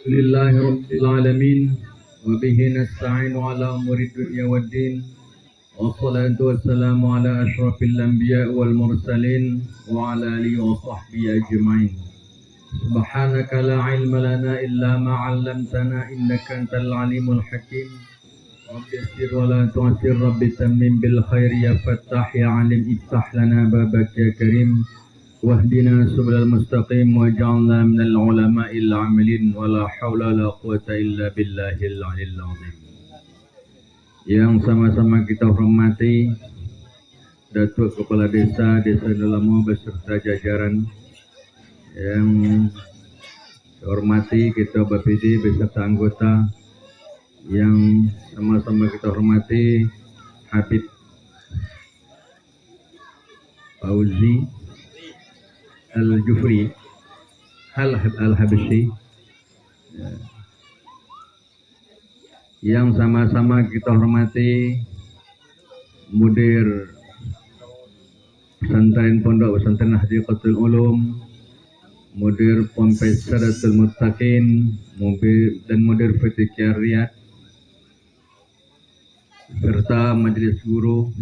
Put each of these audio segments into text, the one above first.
Lillahi Rabbil Alamin wa bihi nasta'inu ala umuri dunya waddin wassalatu wassalamu ala ashrafil anbiya wal mursalin wa ala alihi wa sahbihi ajma'in. Subhanaka la ilma lana illa ma 'allamtana innaka antal alimul hakim. Rabbi yassir wa la tu'assir, Rabbi tammim bil khairi ya fattah ya alim, iftah lana babak ya karim. Wahdina subulal mustaqim waj'alna minal ulama'il 'amilin wala haula wala quwata illa billahil 'aliyyil 'azim. Yang sama-sama kita hormati Datuk Kepala Desa Delamo beserta jajaran, yang saya hormati Ketua BPD beserta anggota, yang sama-sama kita hormati Habib Fauzi Al-Jufri Al-Habsyi, yang sama-sama kita hormati Mudir Pesantren Pondok Pesantren Hadiqatul Ulum, Mudir Ponpes Sadatul Muttaqin, dan Mudir Fitikiyah Riyad, serta Majelis Guru,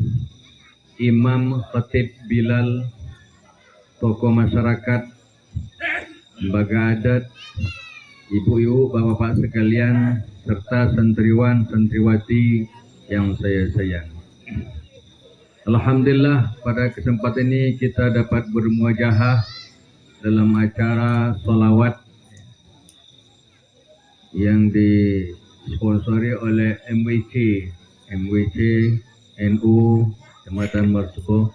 Imam Khatib Bilal, tokoh masyarakat, lembaga adat, ibu-ibu, bapak-bapak sekalian, serta santriwan, santriwati yang saya sayang. Alhamdulillah, pada kesempatan ini kita dapat bermuajahah dalam acara sholawat yang disponsori oleh MWC NU Kecamatan Marsuko,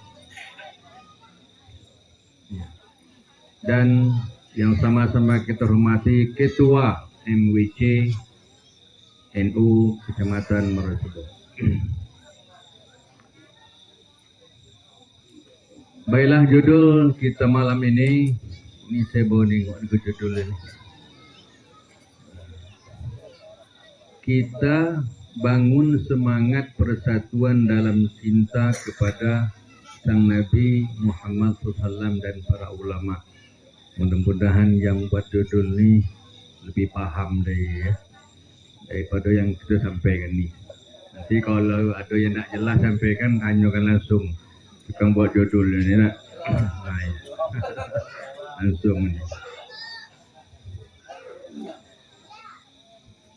dan yang sama-sama kita hormati Ketua MWC NU Kecamatan Marsuko. Baiklah, judul kita malam ini saya bawa nengok ke judul ini. Kita bangun semangat persatuan dalam cinta kepada Sang Nabi Muhammad SAW dan para ulama. Mudah-mudahan yang buat judul ini lebih paham daripada yang kita sampaikan ini. Nanti kalau ada yang tak jelas sampaikan, tanyakan langsung tukang buat judul ini nak. Langsung ini.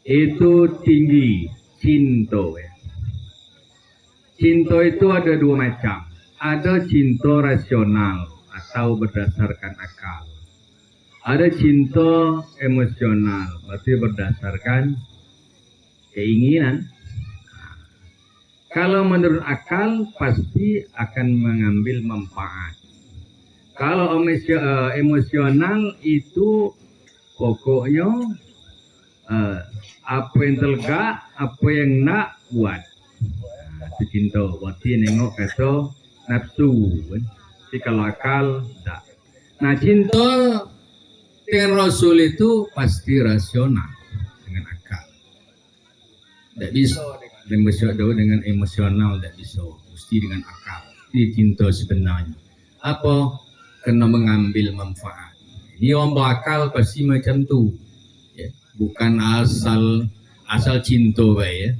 Itu tinggi, cinta. Cinta itu ada dua macam. Ada cinta rasional atau berdasarkan akal. Ada cinta emosional, berarti berdasarkan keinginan. Kalau menurut akal pasti akan mengambil manfaat. Kalau emosional itu pokoknya apa yang tergak, apa yang nak buat. Itu cinta, berarti nengok kata nafsu. Tapi kalau akal tak. Nah, cinta dengan Rasul itu pasti rasional dengan akal. Tidak bisa dengan emosional, tidak bisa. Mesti dengan akal. Ini cinta sebenarnya. Apa? Kena mengambil manfaat. Ini orang berakal pasti macam tu. Ya. Bukan asal cinta baik. Ya.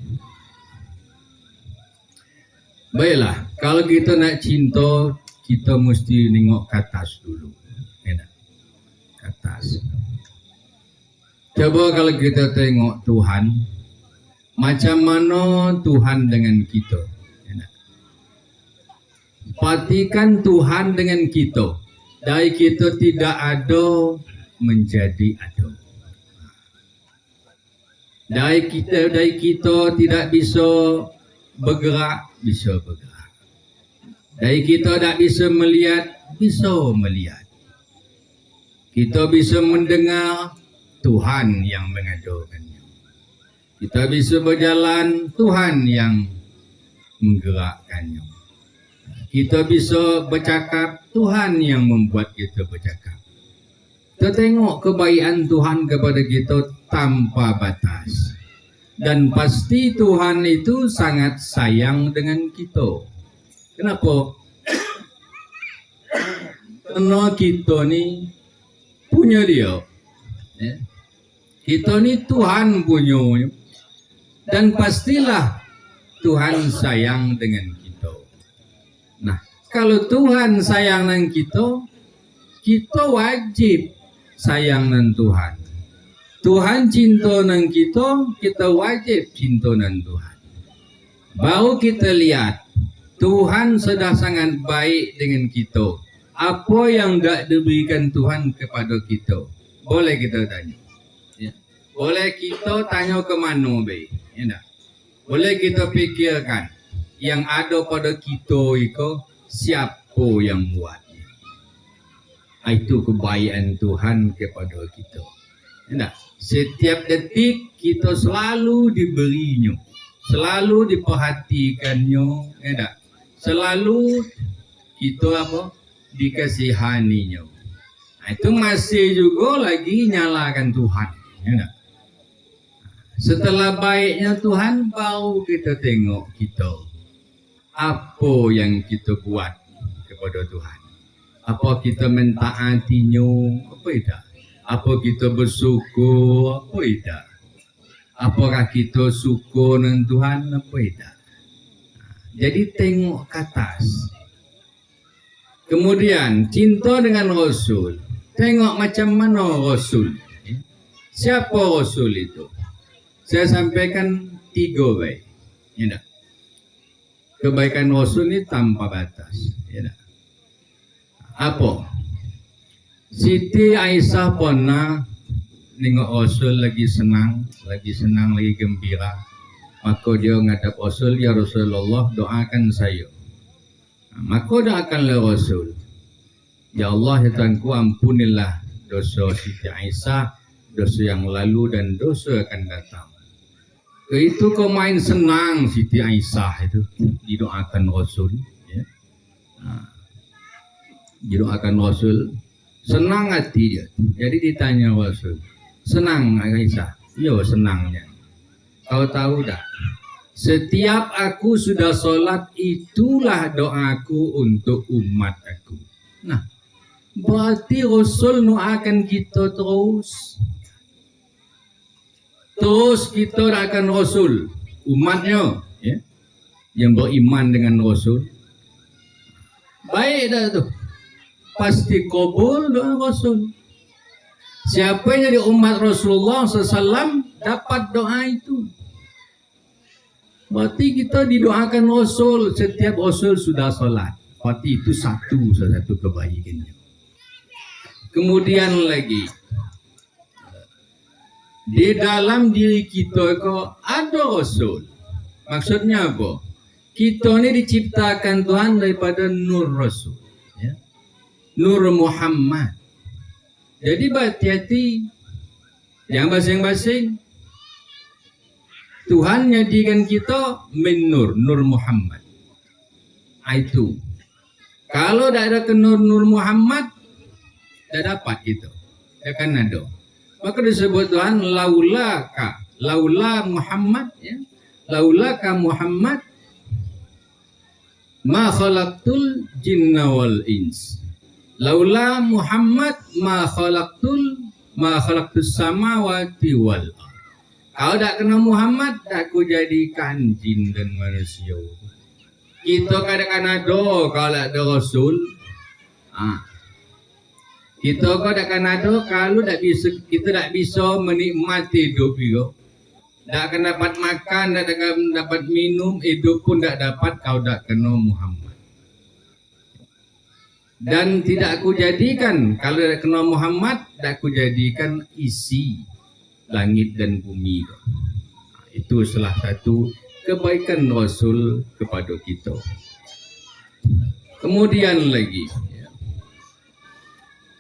Baiklah, kalau kita nak cinta, kita mesti tengok ke atas dulu. Atas. Coba kalau kita tengok Tuhan, macam mana Tuhan dengan kita. Perhatikan Tuhan dengan kita. Dari kita tidak ada menjadi ada. Dari kita tidak bisa bergerak, bisa bergerak. Dari kita tidak bisa melihat, bisa melihat. Kita bisa mendengar, Tuhan yang mengadakannya. Kita bisa berjalan, Tuhan yang menggerakkannya. Kita bisa bercakap, Tuhan yang membuat kita bercakap. Kita tengok kebaikan Tuhan kepada kita tanpa batas. Dan pasti Tuhan itu sangat sayang dengan kita. Kenapa? Karena kita ni punya dia. Kita ni Tuhan punya, dan pastilah Tuhan sayang dengan kita. Nah, kalau Tuhan sayang dengan kita, kita wajib sayang dengan Tuhan. Tuhan cinta dengan kita wajib cinta dengan Tuhan. Baru kita lihat Tuhan sudah sangat baik dengan kita. Apa yang tak diberikan Tuhan kepada kita? Boleh kita tanya. Ya. Boleh kita tanya ke mana baik? Ya, tak? Boleh kita fikirkan yang ada pada kita itu siapa yang buat? Itu kebaikan Tuhan kepada kita. Ya, tak? Setiap detik kita selalu diberinya, selalu diperhatikannya, ya tak? Selalu kita dikasihaninya. Itu masih juga lagi nyalakan Tuhan, ya tak? Setelah baiknya Tuhan, baru kita tengok kita apa yang kita buat kepada Tuhan. Apa kita mentaatinya, apa tidak? Apa kita bersyukur, apa tidak? Apakah kita syukur dengan Tuhan, apa tidak? Jadi tengok ke atas. Kemudian cinta dengan Rasul. Tengok macam mana Rasul. Siapa Rasul itu? Saya sampaikan 3 baik. Ya, kebaikan Rasul ini tanpa batas. Ya, apa? Siti Aisyah pernah nengok Rasul lagi senang, lagi gembira. Maka dia ngadap Rasul, ya Rasulullah, doakan saya. Maka doakanlah Rasul, ya Allah, ya Tuhanku, ampunilah dosa Siti Aisyah, dosa yang lalu dan dosa akan datang. Itu kau main senang Siti Aisyah itu didoakan Rasul, ya. Didoakan Rasul, senang hati dia. Jadi ditanya Rasul, senang Aisyah? Yo, senangnya. Kau tahu dah, setiap aku sudah sholat, itulah doaku untuk umat aku. Nah, berarti Rasul doakan kita terus. Terus kita doakan Rasul, umatnya, ya, yang beriman dengan Rasul. Baik dah tu, pasti kabul doa Rasul. Siapa yang jadi umat Rasulullah SAW dapat doa itu. Berarti kita didoakan Rasul setiap Rasul sudah sholat. Berarti itu satu kebaikannya. Kemudian lagi, di dalam diri kita ada Rasul. Maksudnya apa? Kita ini diciptakan Tuhan daripada nur Rasul, ya? Nur Muhammad. Jadi berhati-hati, yang basing-basing. Tuhan jadikan kita min nur Muhammad. Itu. Kalau tidak ada ke nur Muhammad, tidak dapat kita. Ya kan ada. Maka disebut Tuhan laula Muhammad, ya. Laulaka Muhammad ma khalaqtul jinna wal ins. Laula Muhammad ma khalaqtus samawati wal ardh. Kalau tak kena Muhammad, tak aku jadikan jin dan manusia. Kita kadang-kadang ada kalau ada Rasul. Kita kadang-kadang ada kalau kita tak bisa menikmati hidup kita. Tak akan dapat makan, tak akan dapat minum, hidup pun tak dapat kalau tak kena Muhammad. Dan tidak aku jadikan, kalau tak kena Muhammad, tak aku jadikan isi langit dan bumi. Itu salah satu kebaikan Rasul kepada kita. Kemudian lagi,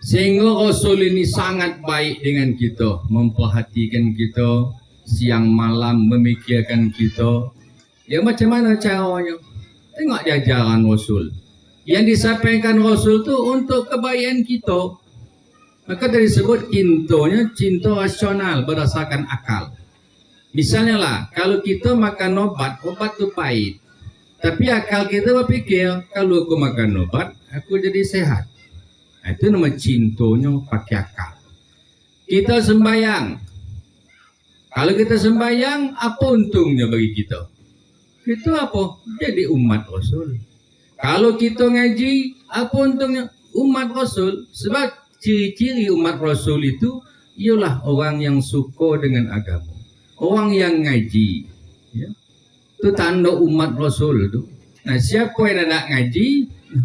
sehingga Rasul ini sangat baik dengan kita, memperhatikan kita, siang malam memikirkan kita. Ya, macam mana caranya? Tengok ajaran Rasul. Yang disampaikan Rasul itu untuk kebaikan kita. Maka disebut cinta rasional berdasarkan akal. Misalnya lah, kalau kita makan obat itu pahit. Tapi akal kita berpikir, kalau aku makan obat, aku jadi sehat. Itu nama cintanya pakai akal. Kita sembahyang. Kalau kita sembahyang, apa untungnya bagi kita? Itu apa? Jadi umat Rasul. Kalau kita ngaji, apa untungnya? Umat Rasul. Sebab ciri-ciri umat Rasul itu ialah orang yang suka dengan agama, orang yang ngaji, ya. Itu tanda umat Rasul itu. Nah, siapa yang nak ngaji,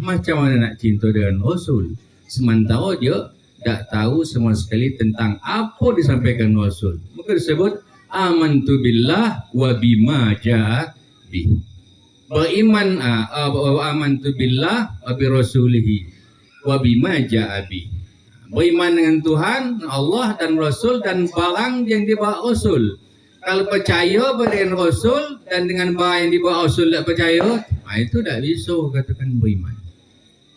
macam mana nak cinta dengan Rasul? Sementara dia tak tahu sama sekali tentang apa disampaikan Rasul. Maka disebut amantu billah wa bima ja'a bih. Beriman amantu billah wa bi rasulihi wa bima ja'a bih. Beriman dengan Tuhan, Allah dan Rasul dan barang yang dibawa Rasul. Kalau percaya dengan Rasul dan dengan barang yang dibawa Rasul tak percaya, itu tak bisa katakan beriman.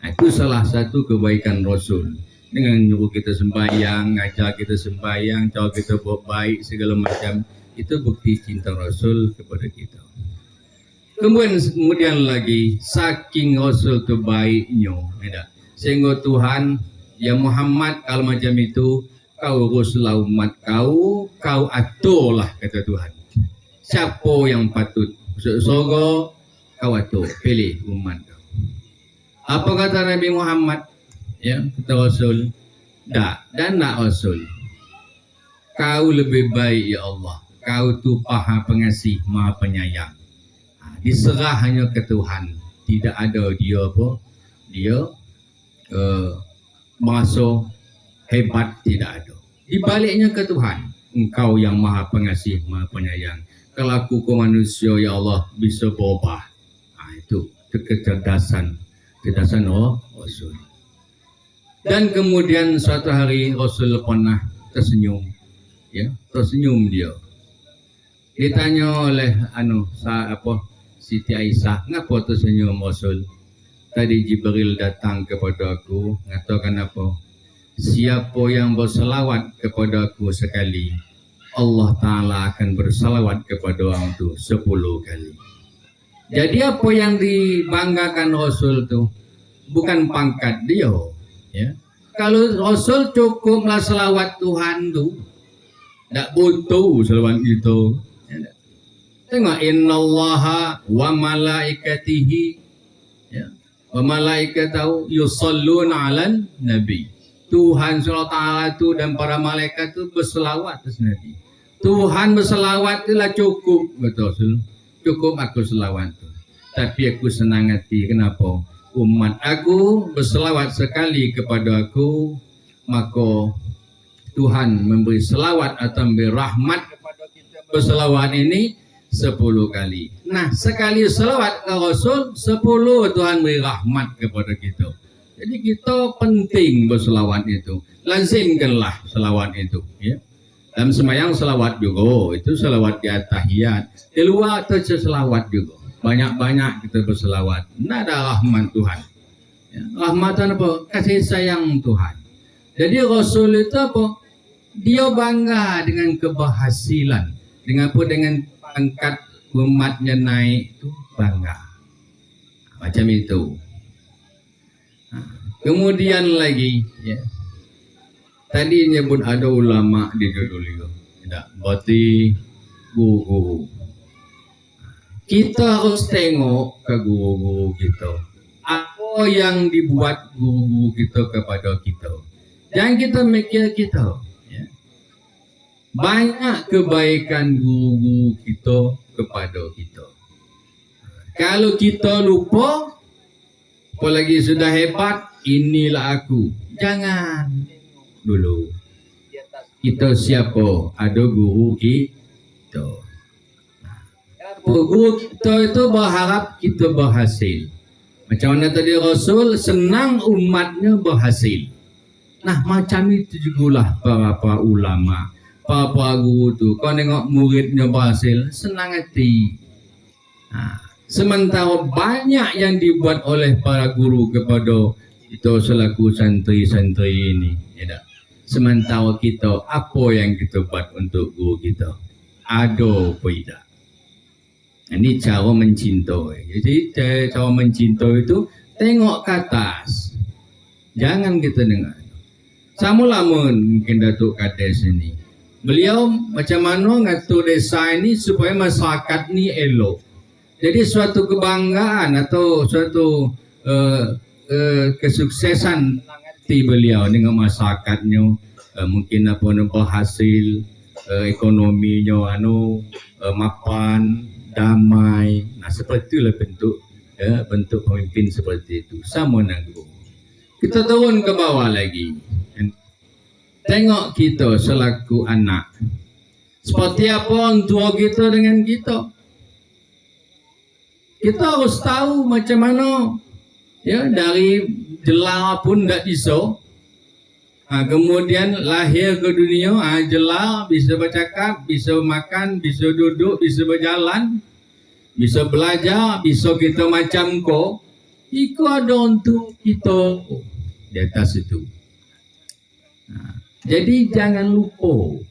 Itu salah satu kebaikan Rasul. Dengan nyuruh kita sembahyang, ngajar kita sembahyang, cara kita buat baik segala macam, itu bukti cinta Rasul kepada kita. Kemudian lagi, saking Rasul itu baiknya, sehingga Tuhan, ya Muhammad, kalau macam itu, kau uruslah umat kau aturlah, kata Tuhan. Siapa yang patut masuk surga, kau atur, pilih umat kau. Apa kata Nabi Muhammad? Ya, kata Rasul, dan nak Rasul, kau lebih baik ya Allah, kau tu Maha Pengasih, Maha Penyayang. Diserah hanya ke Tuhan, tidak ada dia apa? Dia merasa hebat, tidak ada. Di baliknya ke Tuhan, Engkau yang Maha Pengasih, Maha Penyayang. Kalau aku ke manusia ya Allah bisa berubah. Itu kecerdasan Rasul. Dan kemudian suatu hari Rasul pernah tersenyum, ya, tersenyum dia. Ditanya oleh Siti Aisyah, ngapa tersenyum Rasul? Tadi Jibril datang kepada aku, mengatakan apa? Siapa yang bersalawat kepada aku sekali, Allah Ta'ala akan bersalawat kepada orang itu 10 kali. Jadi apa yang dibanggakan Rasul itu bukan pangkat dia, ya. Kalau Rasul cukuplah salawat Tuhan tu, tak butuh salawat itu. Ya. Tengok innallaha wa malaikatihi, ya, wa malaikatahu yusalluna 'alan nabi. Tuhan SWT itu dan para malaikat itu berselawat atas Nabi. Tuhan berselawat itulah cukup, betul. Cukup aku selawat itu. Tapi aku senang hati. Kenapa? Umat aku berselawat sekali kepada aku, maka Tuhan memberi selawat atau memberi rahmat kepada kita berselawat ini 10 kali. Nah, sekali selawat ke Rasul, 10 Tuhan beri rahmat kepada kita. Jadi kita penting berselawat itu. Lazimkanlah selawat itu, ya. Dalam sembahyang selawat juga, itu selawat di at-tahiyat. Di luar itu selawat juga. Banyak-banyak kita berselawat. Tidak ada rahmat Tuhan. Ya, rahmatan apa? Kasih sayang Tuhan. Jadi Rasul itu apa? Dia bangga dengan keberhasilan. Dengan apa? Dengan pangkat umatnya naik itu bangga. Macam itu. Kemudian lagi, ya, tadi nyebut ada ulama di judul itu, tidak, berarti guru. Kita harus tengok ke guru-guru kita. Apa yang dibuat guru kita kepada kita. Jangan kita mikir kita. Ya. Banyak kebaikan guru kita kepada kita. Kalau kita lupa, apalagi sudah hebat, inilah aku. Jangan dulu. Kita siapa? Ada guru kita. Guru kita itu berharap kita berhasil. Macam mana tadi Rasul senang umatnya berhasil. Nah, macam itu jugalah para ulama, para guru tu. Kau tengok muridnya berhasil, senang hati. Nah, sementara banyak yang dibuat oleh para guru kepada kita selaku santri-santri ini, ya. Sementara kita, apa yang kita buat untuk guru kita? Ada apa tidak? Ini cara mencintai. Jadi cara mencintai itu tengok ke atas. Jangan kita dengar. Sama lama mungkin Datuk Kades ini. Beliau macam mana ngatur desa ini supaya masyarakat ni elok. Jadi suatu kebanggaan atau suatu kesuksesan di beliau dengan masyarakatnya, mungkin apa hasil ekonominya mapan, damai. Nah seperti itulah bentuk pemimpin seperti itu. Sama nanggu. Kita turun ke bawah lagi. Tengok kita selaku anak. Seperti apa orang tua kita dengan kita. Kita harus tahu macam mana. Ya, dari jelar pun tak bisa. Kemudian lahir ke dunia, jelar, bisa bercakap, bisa makan, bisa duduk, bisa berjalan, bisa belajar, bisa kita macam kau. Itu ada untuk kita di atas itu. Jadi jangan lupa.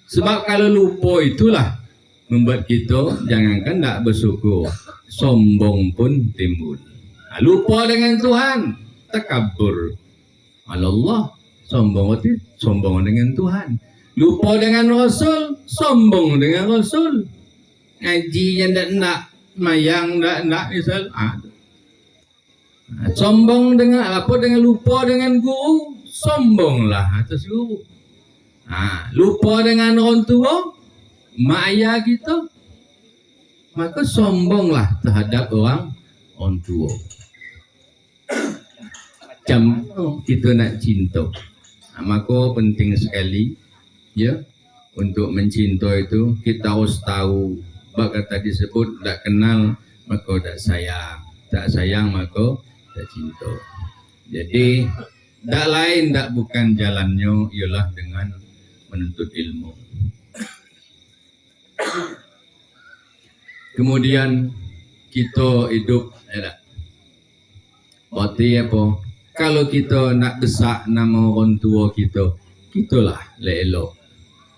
Sebab kalau lupa itulah membuat kita jangankan tak bersyukur, sombong pun timbul. Lupa dengan Tuhan, takabur. Allah, sombong dengan Tuhan. Lupa dengan Rasul, sombong dengan Rasul. Ngaji yang tak nak, mayang tak nak, misal. Sombong dengan apa? Dengan lupa dengan guru, sombonglah atas guru. Lupa dengan orang tua, mak ayah kita, maka sombonglah terhadap orang tua. Macam kita nak cinta, maka penting sekali ya untuk mencinta itu kita harus tahu. Bak kata disebut tak kenal maka tak sayang maka tak cinta. Jadi tak lain tak bukan jalannya ialah dengan menuntut ilmu. Kemudian kita hidup berarti apa? Kalau kita nak besak nama orang tua kita, kitalah elok.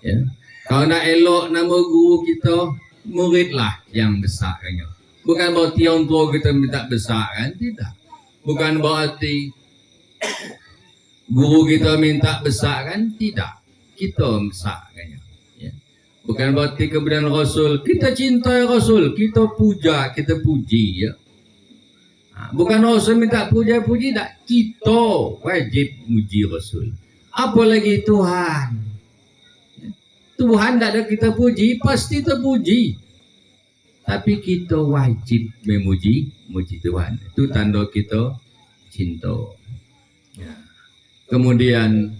Ya. Kalau nak elok nama guru kita, muridlah yang besarkannya. Bukan berarti orang tua kita minta besarkan, tidak. Bukan berarti guru kita minta besarkan, tidak. Kita besarkannya. Ya. Bukan berarti kemudian Rasul, kita cintai Rasul, kita puja, kita puji. Ya. Bukan Rasul minta puja-puji, tak. Kita wajib muji Rasul. Apalagi Tuhan. Tuhan tak ada kita puji, pasti terpuji. Tapi kita wajib memuji Tuhan. Itu tanda kita cinta. Ya. Kemudian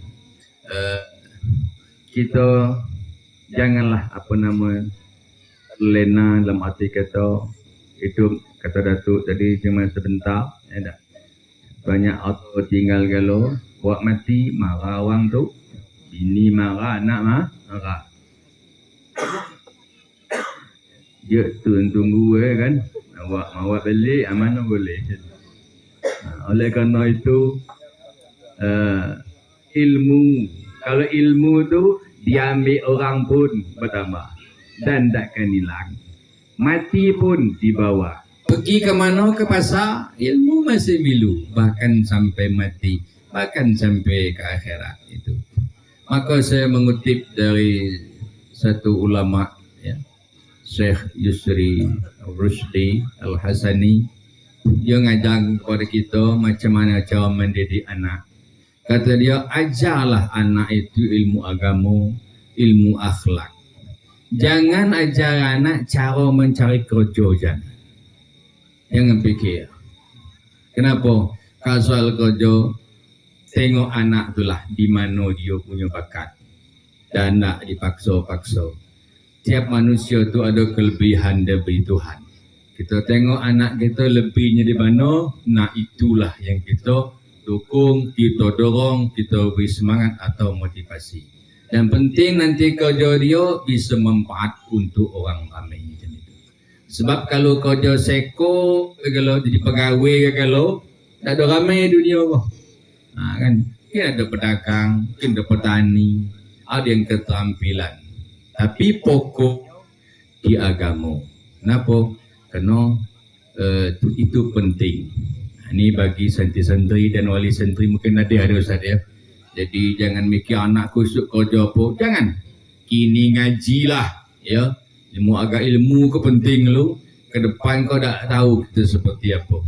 kita janganlah lena dalam arti kata hidup. Kata Datuk tadi cuma sebentar, ya tak? Banyak auto tinggal galau, buat mati marah orang tu, bini marah, anak marah. Dia tunggu kan, awak balik, mana boleh. Oleh kerana itu ilmu, kalau ilmu tu diambil orang pun bertambah dan takkan hilang. Mati pun dibawa. Pergi ke mana, ke pasar, ilmu masih milu, bahkan sampai mati, bahkan sampai ke akhirat itu. Maka saya mengutip dari satu ulama, ya, Syekh Yusri Rusdi Al-Hasani. Dia ngajar kepada kita macam mana cara mendidik anak. Kata dia, ajarlah anak itu ilmu agama, ilmu akhlak. Jangan ajar anak cara mencari kerja jangan. Jangan fikir. Kenapa? Kalau soal kerja, tengok anak itulah di mana dia punya bakat. Dan tak dipaksa-paksa. Tiap manusia itu ada kelebihan dari Tuhan. Kita tengok anak kita lebihnya di mana, nah itulah yang kita dukung, kita dorong, kita beri semangat atau motivasi. Dan penting nanti kerja dia bisa manfaat untuk orang ramai. Sebab kalau kerja seko, kalau jadi pegawai, kalau tak ada ramai dunia apa. Kan? Mungkin ada pedagang, mungkin ada petani, ada yang keterampilan. Tapi pokok di agama. Kenapa? Kerana itu penting. Ini bagi santri-santri dan wali santri mungkin ada Ustaz ya. Jadi jangan mikir anak kusuk kerja apa. Jangan. kini ngajilah, ya. Ilmu agak ilmu ke penting lu. Ke depan kau tak tahu kita seperti apa.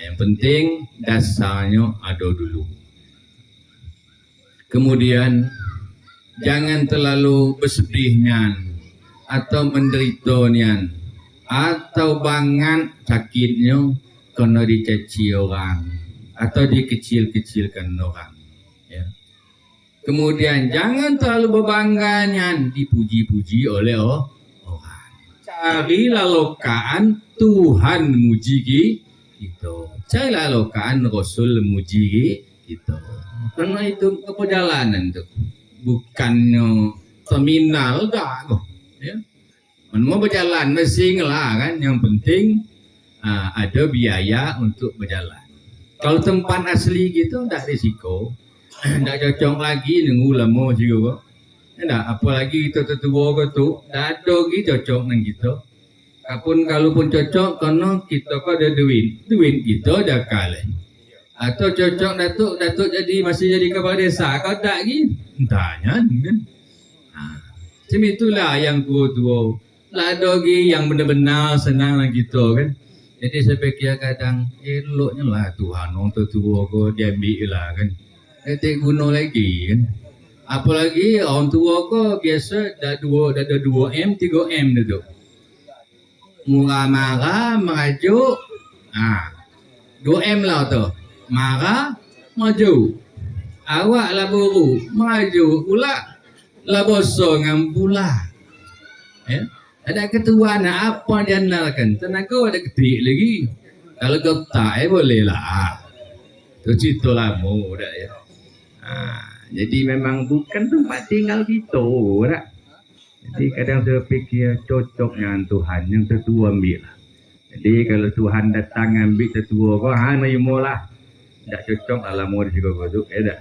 Yang penting dasarnya ada dulu. Kemudian jangan terlalu bersedihnya atau menderita nian atau bangan sakitnya kena dicaci orang atau dikecil-kecilkan orang, ya. Kemudian jangan terlalu berbangga dipuji-puji oleh orang. Carilah lokaan Tuhan muji kita, carilah lokaan Rasul muji kita. Karena itu perjalanan tuh bukannya terminal dah kok, ya. Mau berjalan mesing lah kan, yang penting ada biaya untuk berjalan. Kalau tempat asli gitu tak risiko, tak cocok lagi nunggu lama juga kok. Tak, apalagi kita tetua ke tu, tak ada lagi cocok dengan kita. Kalaupun cocok, karena kita kok ada duit kita dah kalah. Atau cocok datuk jadi masih jadi kepala desa, kau tak lagi, tanya kan. Macam itulah yang tua-tua. Lah ada lagi yang benar-benar senang dengan kita kan. Jadi saya fikir kadang eloknya lah Tuhan orang tua kau dia ambil lah kan. Tak guna lagi kan. Apalagi orang tua kau biasa dah 2M 3M tu. Murah marah merajuk. 2M lah tu. Marah maju. Awak lah buru maju pula. Lah bosong dengan pula. Ya. Ada ketua nak apa dia andalkan? Tenaga ada ketik lagi. Kalau kau tak boleh lah. Itu cerita lama dah ya. Jadi memang bukan tempat tinggal kita dah. Jadi kadang saya fikir cocok dengan Tuhan yang tertua ambil lah. Jadi kalau Tuhan datang ambil tertua kau, nerima lah. Tak cocok lah mau di juga tu, dah.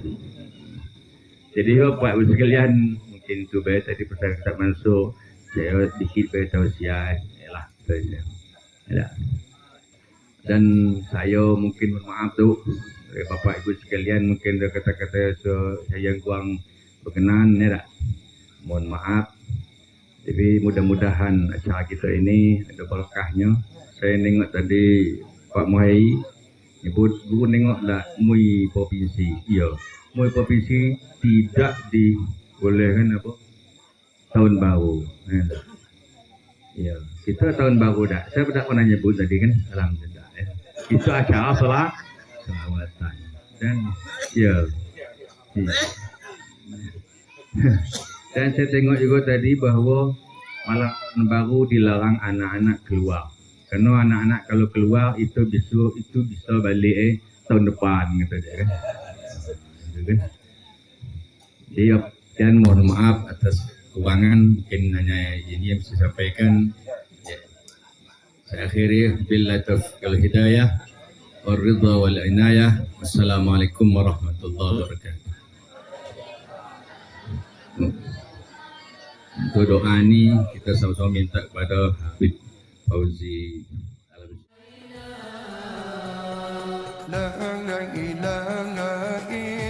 Jadi bapak ibu sekalian, mungkin tu baik tadi pesan tak masuk. Saya sedikit beritahu siap, lah saja. Ya. Dan saya mungkin maaf tu, bapak ibu sekalian mungkin ada kata-kata saya yang kurang berkenan, ya tak? Mohon maaf. Jadi mudah-mudahan acara kita ini ada berkahnya. Saya tengok tadi Pak Muhai, ibu tengok tak MUI provinsi, ya, MUI provinsi tidak dibolehkan apa? Tahun baru. Ya, kita tahun baru dah. Saya tidak pernah nyebut tadi kan, alhamdulillah. Ya. Itu acara selawatan. Dan ya. Dan saya tengok juga tadi bahawa malam baru dilarang anak-anak keluar. Karena anak-anak kalau keluar itu bisa balik tahun depan gitu dia kan. Jadi dan mohon maaf atas kekurangan, mungkin hanya ini yang bisa sampaikan. Ya. Saya akhiri billahi taufiq wal hidayah wal ridha wal inayah. Wassalamualaikum warahmatullahi wabarakatuh. Untuk doa ini kita sama-sama minta kepada Habib Fauzi. La ilaha